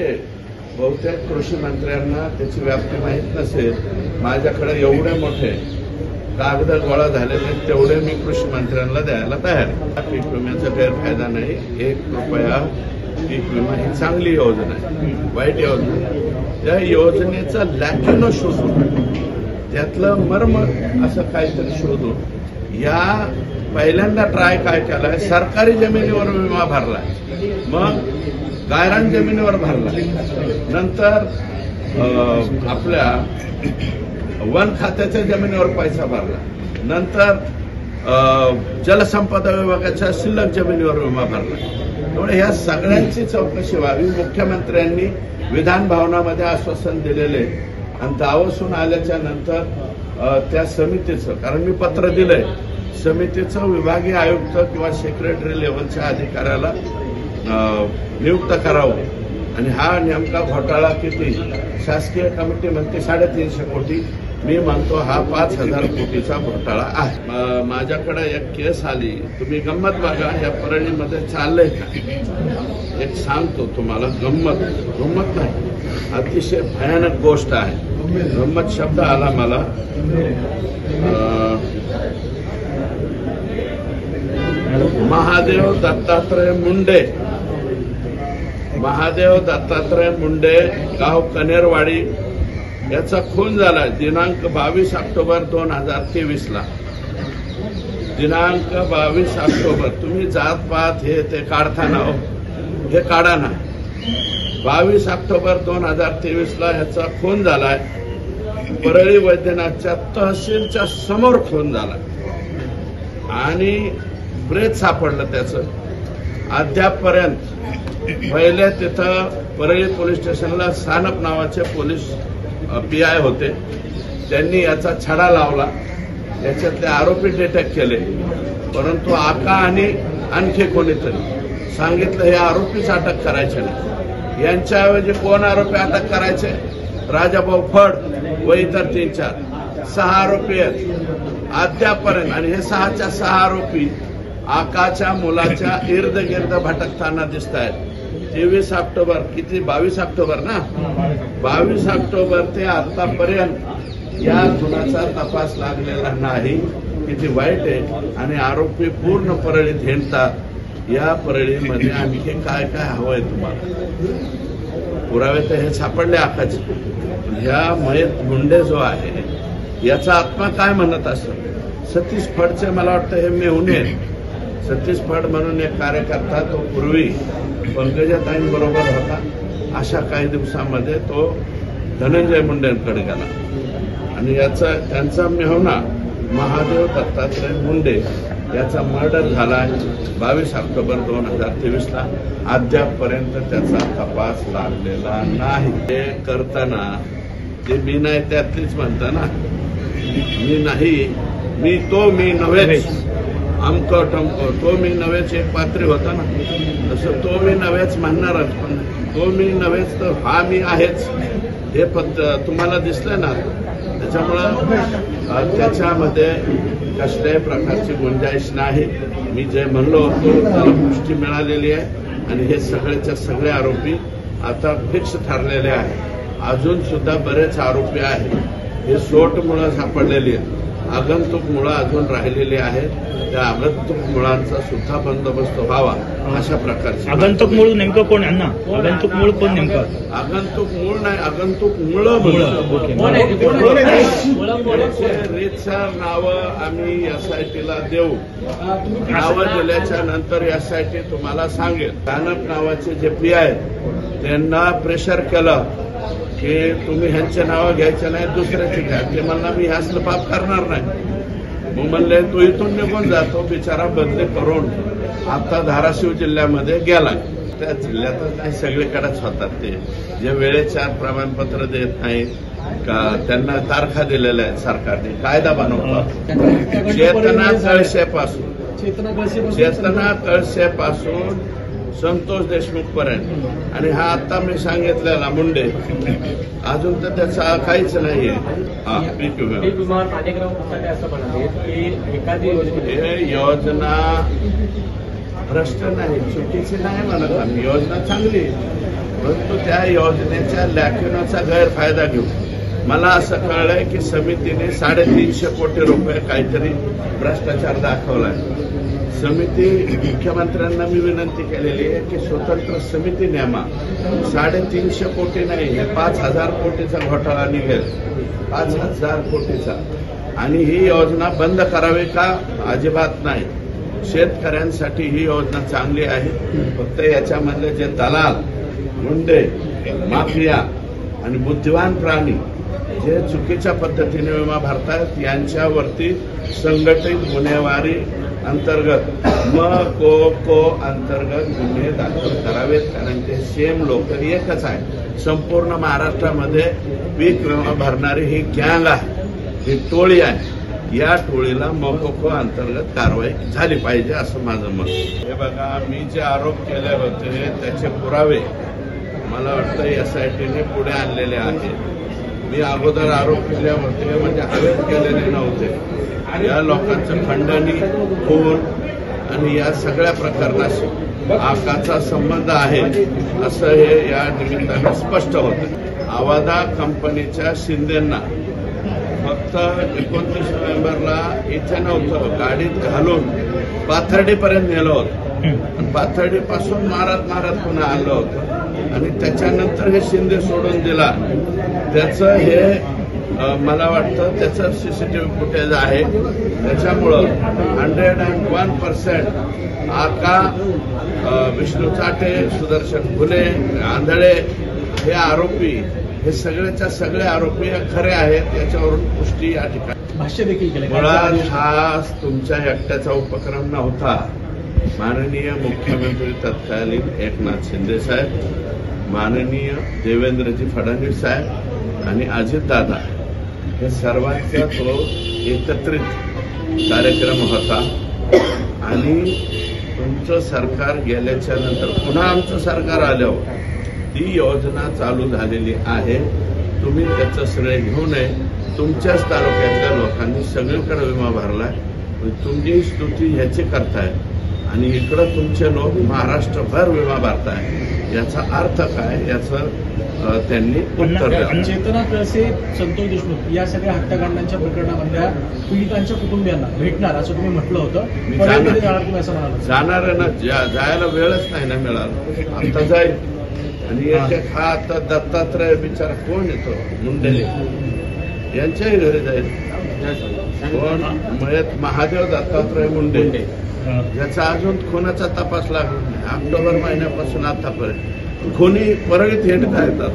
आहे, बहुतेक कृषी मंत्र्यांना त्याची व्याप्ती माहीत नसेल. माझ्याकडे एवढे मोठे कागद गोळा झालेले तेवढे मी कृषी मंत्र्यांना द्यायला तयार आहे. पीक विम्याचा गैरफायदा नाही. 1 रुपया पीक विमा ही चांगली योजना आहे, वाईट योजना आहे. त्या योजनेचा लॅक्युनो शोधून त्यातलं मर्म असं काहीतरी शोधून या पहिल्यांदा ट्राय काय केलाय, सरकारी जमिनीवर विमा भरलाय, मग गायरान जमिनीवर भरलाय, नंतर आपल्या वन खात्याच्या जमिनीवर पैसा भरला, नंतर जलसंपदा विभागाच्या शिल्लक जमिनीवर विमा भरला. त्यामुळे ह्या सगळ्यांची चौकशी व्हावी. मुख्यमंत्र्यांनी विधान भवनामध्ये आश्वासन दिलेले आणि दावसून आल्याच्या नंतर त्या समितीचं, कारण मी पत्र दिलंय, समितीचं विभागीय आयुक्त किंवा सेक्रेटरी लेव्हलच्या अधिकाऱ्याला नियुक्त करावं. आणि हा नेमका घोटाळा किती, शासकीय कमिटी म्हणते 350 कोटी, मी म्हणतो हा 5000 कोटीचा घोटाळा आहे. माझ्याकडे एक केस आली, तुम्ही गंमत बघा या परळीमध्ये चाललंय का. एक सांगतो तुम्हाला, गंमत नाही, अतिशय भयानक गोष्ट आहे. गंमत शब्द आला मला. महादेव दत्तात्रय मुंडे गाव कनेरवाडी याचा खून झाला दिनांक 22 ऑक्टोबर 2023 ला. दिनांक 22 ऑक्टोबर. तुम्ही जात पात हे ते काढताना हे काढा ना. 22 ऑक्टोबर 2023 ला ह्याचा खून झालाय. परळी वैद्यनाथच्या तहसीलच्या समोर खून झाला आणि प्रेत सापडलं त्याचं. अद्यापपर्यंत पहिले तिथं परळी पोलीस स्टेशनला सानप नावाचे पोलीस PI होते, त्यांनी याचा छडा लावला, याच्यातले आरोपी डिटेक्ट केले, परंतु आका आणि आणखी कोणीतरी सांगितलं हे आरोपीच अटक करायचे नाही. यांच्याऐवजी कोण आरोपी अटक करायचे, राजाभाऊ फड व इतर 3-4 6 आरोपी आहेत अद्यापपर्यंत. आणि हे 6च्या 6 आरोपी आकाच्या मुलाच्या इर्द गिर्द भटकताना दिसत आहेत. 23 ऑक्टोबर किती 22 ऑक्टोबर ना, 22 ऑक्टोबर ते आतापर्यंत या खुनाचा तपास लागलेला नाही. किती वाईट आहे. आणि आरोपी पूर्ण परळीत हिंडतात. या परळीमध्ये आणखी काय काय हवंय तुम्हाला. पुरावे तर हे सापडले आकाचे. ह्या मयत मुंडे जो आहे याचा आत्मा काय म्हणत असत. सतीश फडचे मला वाटतं हे मेहुणे. सतीश फड म्हणून एक कार्यकर्ता, तो पूर्वी पंकजाताईंबरोबर होता. अशा काही दिवसामध्ये तो धनंजय मुंडेंकडे गेला आणि त्यांचा मेहुणा महादेव दत्तात्रय मुंडे याचा मर्डर झाला 22 ऑक्टोबर 2023 ला. अद्यापपर्यंत त्याचा तपास लागलेला नाही. ते करताना ते मी नाही त्यातलीच म्हणता ना, मी नाही, मी नव्हेच, अमकं टमकं, तो मी नव्हेच एक पात्री होता ना, तसं तो मी नव्हेच म्हणणारच. पण तो मी नव्हेच तर हा मी आहेच हे तुम्हाला दिसलं ना. त्याच्यामुळं त्याच्यामध्ये कसल्याही प्रकारची गुंजाईश नाही. मी जे म्हणलो होतो त्याला पुष्टी मिळालेली आहे आणि हे सगळेच्या सगळे आरोपी आता फिक्स ठरलेले आहेत. अजून सुद्धा बरेच आरोपी आहेत, हे सोटमुळं सापडलेली आहेत. आगंतुक मुळं अजून राहिलेली आहेत. त्या आगंतुक मुळांचा सुद्धा बंदोबस्त व्हावा अशा प्रकारचे. आगंतुक मूळ नेमकं कोण यांना, आगंतुक मूळ कोण नेमकं. आगंतुक मूळ नाही, आगंतुक मुळं. रीतसर नावं आम्ही SITला देऊ. नावं दिल्याच्या नंतर SIT तुम्हाला सांगेल. सानप नावाचे जे PI आहेत त्यांना प्रेशर केलं की तुम्ही ह्यांचे नावं घ्यायचे नाही, दुसऱ्याचे घ्या. ते म्हणला मी ह्यासलं पाप करणार नाही. मग म्हणले तो इथून निघून जातो. बिचारा बदली करून आता धाराशिव जिल्ह्यामध्ये गेला. त्या जिल्ह्यातच नाही, सगळीकडेच होतात ते जे वेळेच्या प्रमाणपत्र देत नाही का, त्यांना तारखा दिलेल्या आहेत सरकारने, कायदा बनवतात. चेतना कळसेपासून संतोष देशमुख पर्यंत आणि हा आता मी सांगितलेला मुंडे अजून तर त्याचा काहीच नाहीये. हे योजना भ्रष्ट नाही, चुकीची नाही म्हणत आम्ही. योजना चांगली. परंतु त्या योजनेच्या लॅक्युनाचा गैरफायदा घेऊ मला असं कळलंय की समितीने 350 कोटी रुपये काहीतरी भ्रष्टाचार दाखवलाय. समिती मुख्यमंत्र्यांना मी विनंती केलेली आहे की स्वतंत्र समिती नेमा. 350 कोटी नाही, हे 5,000 कोटीचा घोटाळा निघेल, 5,000 कोटीचा. आणि ही योजना बंद करावी का? अजिबात नाही. शेतकऱ्यांसाठी ही योजना चांगली आहे. फक्त याच्यामधले जे दलाल, गुंडे, माफिया आणि बुद्धिवान प्राणी जे चुकीच्या पद्धतीने विमा भरतायत यांच्यावरती संघटित गुन्हेगारी अंतर्गत को अंतर्गत गुन्हे दाखल करावेत. कारण ते सेम लोक एकच आहे. संपूर्ण महाराष्ट्रामध्ये पीक विमा भरणारी ही गँग आहे, ही टोळी आहे. या टोळीला मोको अंतर्गत कारवाई झाली पाहिजे असं माझं मत. हे बघा, मी जे आरोप केले होते त्याचे पुरावे मला वाटतं एसआयटीने पुढे आणलेले आहेत. मी अगोदर आरोप केले होते म्हणजे हवेत केलेले नव्हते. या लोकांचं खंडणी, खून आणि या सगळ्या प्रकरणाशी आकाचा संबंध आहे असं हे या निमित्तानं स्पष्ट होतं. आवादा कंपनीच्या शिंदेंना फक्त 29 नोव्हेंबरला इथे नव्हतं, गाडीत घालून पाथर्डीपर्यंत नेलं होतं आणि पाथर्डीपासून मारत पुन्हा आणलं होतं आणि त्याच्यानंतर हे शिंदे सोडून दिला. त्याचं हे मला वाटतं त्याचं सीसीटीव्ही फुटेज आहे. त्याच्यामुळं 101% आका, विष्णू चाटे, सुदर्शन फुले, आंधळे हे आरोपी, हे सगळेच्या सगळे आरोपी खरे आहेत याच्यावरून पुष्टी या ठिकाणी भाष्य देखील केलं. मुळात हा तुमच्या एकट्याचा उपक्रम नव्हता. माननीय मुख्यमंत्री तत्कालीन एकनाथ शिंदे साहेब, माननीय देवेंद्रजी फडणवीस साहेब आणि अजितदादा हे सर्वांचा तो एकत्रित कार्यक्रम होता. आणि तुमचं सरकार गेल्याच्या नंतर पुन्हा आमचं सरकार आल्यावर ती योजना चालू झालेली आहे. तुम्ही त्याचं श्रेय घेऊ नये. तुमच्याच तालुक्यातल्या लोकांनी सगळीकडे विमा भरलाय. तुमची स्तुती ह्याची करताय आणि इकडं तुमचे लोक महाराष्ट्रभर विमा भरताय. याचा अर्थ काय याचं त्यांनी उत्तर द्यावं. चेतना कळसे, संतोष देशमुख या सगळ्या हत्याकांडांच्या प्रकरणामधल्या पीडितांच्या कुटुंबियांना भेटणार असं तुम्ही म्हटलं होतं. तुम्ही असं म्हणाल? जाणार आहे ना, जायला वेळच नाही ना मिळाला. आता जाईल. आणि एक हा आता दत्तात्रय बिचारा कोण येतो, मुंडे यांच्याही घरी जाईल. कोण? मयत महादेव दत्तात्रय मुंडे. याचा अजून खुनाचा तपास लागला नाही. ऑक्टोबर महिन्यापासून आतापर्यंत खुनी परळीत हिंडता येतात.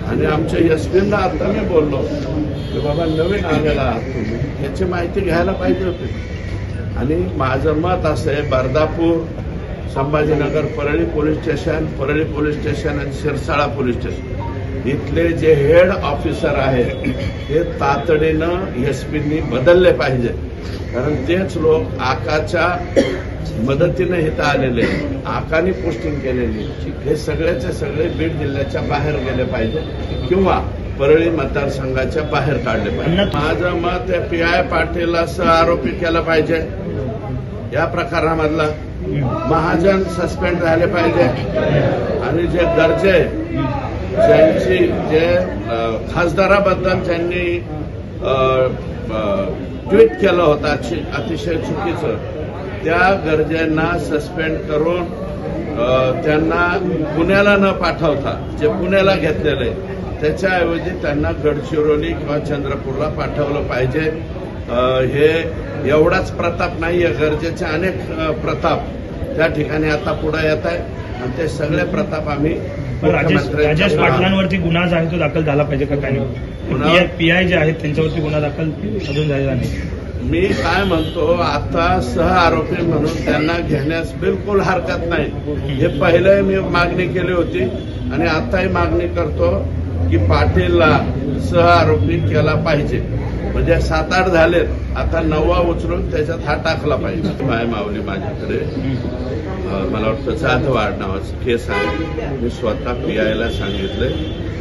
आणि आमच्या एसपींना आता मी बोललो की बाबा नवीन आलेला आहात तुम्ही, याची माहिती घ्यायला पाहिजे होती. आणि माझं मत असं आहे, बर्दापूर, संभाजीनगर, परळी पोलीस स्टेशन आणि शिरसाळा पोलीस स्टेशन इथले जे हेड ऑफिसर आहेत ते तातडीनं एसपींनी बदलले पाहिजे. कारण तेच लोक आकाच्या मदतीनं इथं आलेले, आकानी पोस्टिंग केलेली, हे सगळ्याचे सगळे बीड जिल्ह्याच्या बाहेर गेले पाहिजे किंवा परळी मतदारसंघाच्या बाहेर काढले पाहिजे. माझं मत आहे PI पाटीलला आरोपी केलं पाहिजे या प्रकरणामधला. महाजन सस्पेंड झाले पाहिजे. आणि जे गरजे ज्यांची जे खासदाराबद्दल ज्यांनी ट्विट केलं होतं अतिशय चुकीचं, त्या गरजेंना सस्पेंड करून त्यांना पुण्याला न पाठवता जे पुण्याला घेतलेलं आहे त्याच्याऐवजी त्यांना गडचिरोली किंवा चंद्रपूरला पाठवलं पाहिजे. हे एवढाच प्रताप नाहीये, गरजेचे अनेक प्रताप त्या ठिकाणी आता पुढे येत आहे आणि ते सगळे प्रताप आम्ही राजेश पाटलांवरती गुन्हा जो आहे तो दाखल झाला पाहिजे का? काय PI जे आहेत त्यांच्यावरती गुन्हा दाखल अजून झालेला नाही. मी काय म्हणतो, आता सह आरोपी म्हणून त्यांना घेण्यास बिलकुल हरकत नाही. हे पहिलं मी मागणी केली होती आणि आताही मागणी करतो की पाटीलला सह आरोपी केला पाहिजे. म्हणजे 7-8 झालेत, आता 9वा उचलून त्याच्यात हा टाकला पाहिजे. माय मावली माझ्याकडे मला वाटतं जाधवाड नावाचं केस आहे. मी स्वतः PIला सांगितलंय,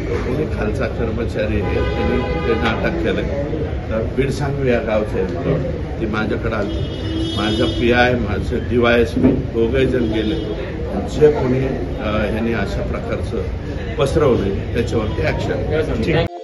कोणी खालचा कर्मचारी आहे त्यांनी ते नाटक केलंय. तर बीडसांगवी या गावचे ती माझ्याकडे आली. माझं PI माझं DYSP दोघे जण गेले जे कोणी यांनी अशा प्रकारचं पसरवले त्याच्यावरती ऍक्शन. ठीक.